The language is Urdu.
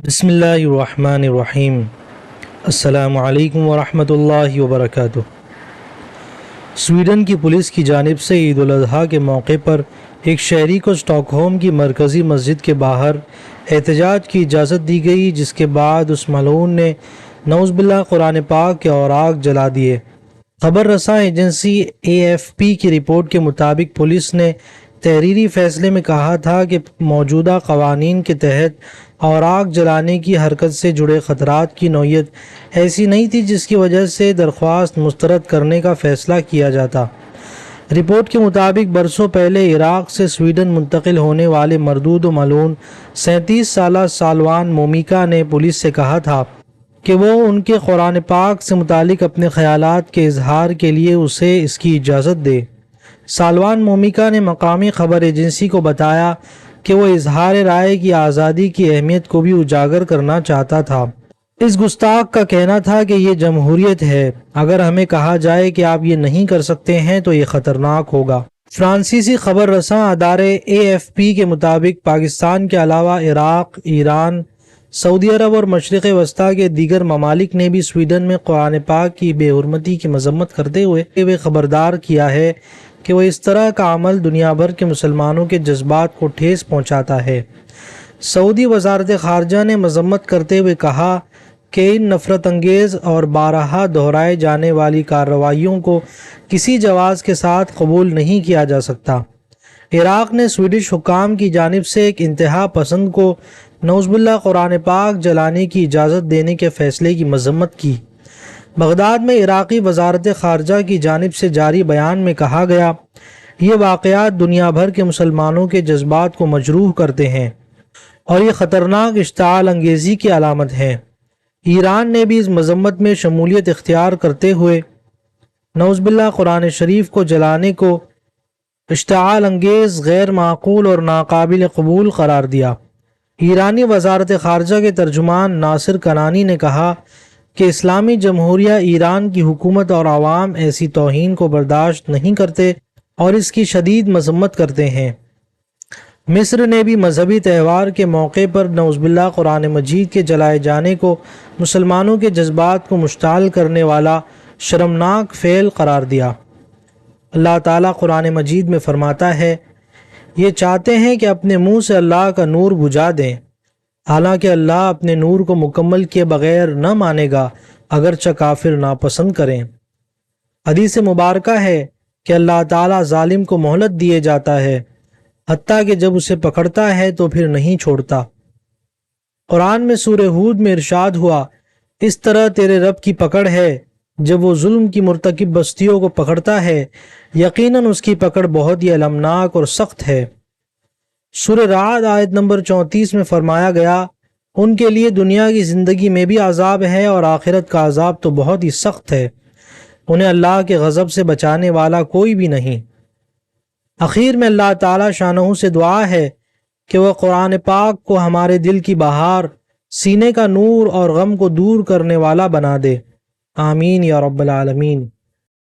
بسم اللہ الرحمن الرحیم۔ السلام علیکم ورحمۃ اللہ وبرکاتہ۔ سویڈن کی پولیس کی جانب سے عید الاضحیٰ کے موقع پر ایک شہری کو اسٹاک ہوم کی مرکزی مسجد کے باہر احتجاج کی اجازت دی گئی، جس کے بعد اس ملعون نے نعوذ باللہ قرآن پاک کے اوراق جلا دیے۔ خبر رساں ایجنسی AFP کی رپورٹ کے مطابق پولیس نے تحریری فیصلے میں کہا تھا کہ موجودہ قوانین کے تحت اوراق جلانے کی حرکت سے جڑے خطرات کی نوعیت ایسی نہیں تھی جس کی وجہ سے درخواست مسترد کرنے کا فیصلہ کیا جاتا۔ رپورٹ کے مطابق برسوں پہلے عراق سے سویڈن منتقل ہونے والے مردود و ملعون 37 سالہ سالوان مومیکا نے پولیس سے کہا تھا کہ وہ ان کے قرآن پاک سے متعلق اپنے خیالات کے اظہار کے لیے اسے اس کی اجازت دے۔ سالوان مومیکا نے مقامی خبر ایجنسی کو بتایا کہ وہ اظہار رائے کی آزادی کی اہمیت کو بھی اجاگر کرنا چاہتا تھا۔ اس گستاخ کا کہنا تھا کہ یہ جمہوریت ہے، اگر ہمیں کہا جائے کہ آپ یہ نہیں کر سکتے ہیں تو یہ خطرناک ہوگا۔ فرانسیسی خبر رساں ادارے AFP کے مطابق پاکستان کے علاوہ عراق، ایران، سعودی عرب اور مشرق وسطیٰ کے دیگر ممالک نے بھی سویڈن میں قرآن پاک کی بے حرمتی کی مذمت کرتے ہوئے خبردار کیا ہے کہ وہ اس طرح کا عمل دنیا بھر کے مسلمانوں کے جذبات کو ٹھیس پہنچاتا ہے۔ سعودی وزارت خارجہ نے مذمت کرتے ہوئے کہا کہ ان نفرت انگیز اور بارہا دہرائے جانے والی کارروائیوں کو کسی جواز کے ساتھ قبول نہیں کیا جا سکتا۔ عراق نے سویڈش حکام کی جانب سے ایک انتہا پسند کو نعوذ باللہ قرآن پاک جلانے کی اجازت دینے کے فیصلے کی مذمت کی۔ بغداد میں عراقی وزارت خارجہ کی جانب سے جاری بیان میں کہا گیا، یہ واقعات دنیا بھر کے مسلمانوں کے جذبات کو مجروح کرتے ہیں اور یہ خطرناک اشتعال انگیزی کی علامت ہے۔ ایران نے بھی اس مذمت میں شمولیت اختیار کرتے ہوئے نعوذ باللہ قرآن شریف کو جلانے کو اشتعال انگیز، غیر معقول اور ناقابل قبول قرار دیا۔ ایرانی وزارت خارجہ کے ترجمان ناصر کنانی نے کہا کہ اسلامی جمہوریہ ایران کی حکومت اور عوام ایسی توہین کو برداشت نہیں کرتے اور اس کی شدید مذمت کرتے ہیں۔ مصر نے بھی مذہبی تہوار کے موقع پر نعوذ باللہ قرآن مجید کے جلائے جانے کو مسلمانوں کے جذبات کو مشتعل کرنے والا شرمناک فعل قرار دیا۔ اللہ تعالیٰ قرآن مجید میں فرماتا ہے، یہ چاہتے ہیں کہ اپنے منہ سے اللہ کا نور بجھا دیں، حالانکہ اللہ اپنے نور کو مکمل کیے بغیر نہ مانے گا اگرچہ کافر ناپسند کریں۔ حدیث مبارکہ ہے کہ اللہ تعالیٰ ظالم کو مہلت دیے جاتا ہے حتیٰ کہ جب اسے پکڑتا ہے تو پھر نہیں چھوڑتا۔ قرآن میں سورہ ہود میں ارشاد ہوا، اس طرح تیرے رب کی پکڑ ہے جب وہ ظلم کی مرتکب بستیوں کو پکڑتا ہے، یقیناً اس کی پکڑ بہت ہی المناک اور سخت ہے۔ سورہ رعد آیت نمبر 34 میں فرمایا گیا، ان کے لیے دنیا کی زندگی میں بھی عذاب ہے اور آخرت کا عذاب تو بہت ہی سخت ہے، انہیں اللہ کے غضب سے بچانے والا کوئی بھی نہیں۔ اخیر میں اللہ تعالیٰ شانہ سے دعا ہے کہ وہ قرآن پاک کو ہمارے دل کی بہار، سینے کا نور اور غم کو دور کرنے والا بنا دے۔ آمین یا رب العالمین۔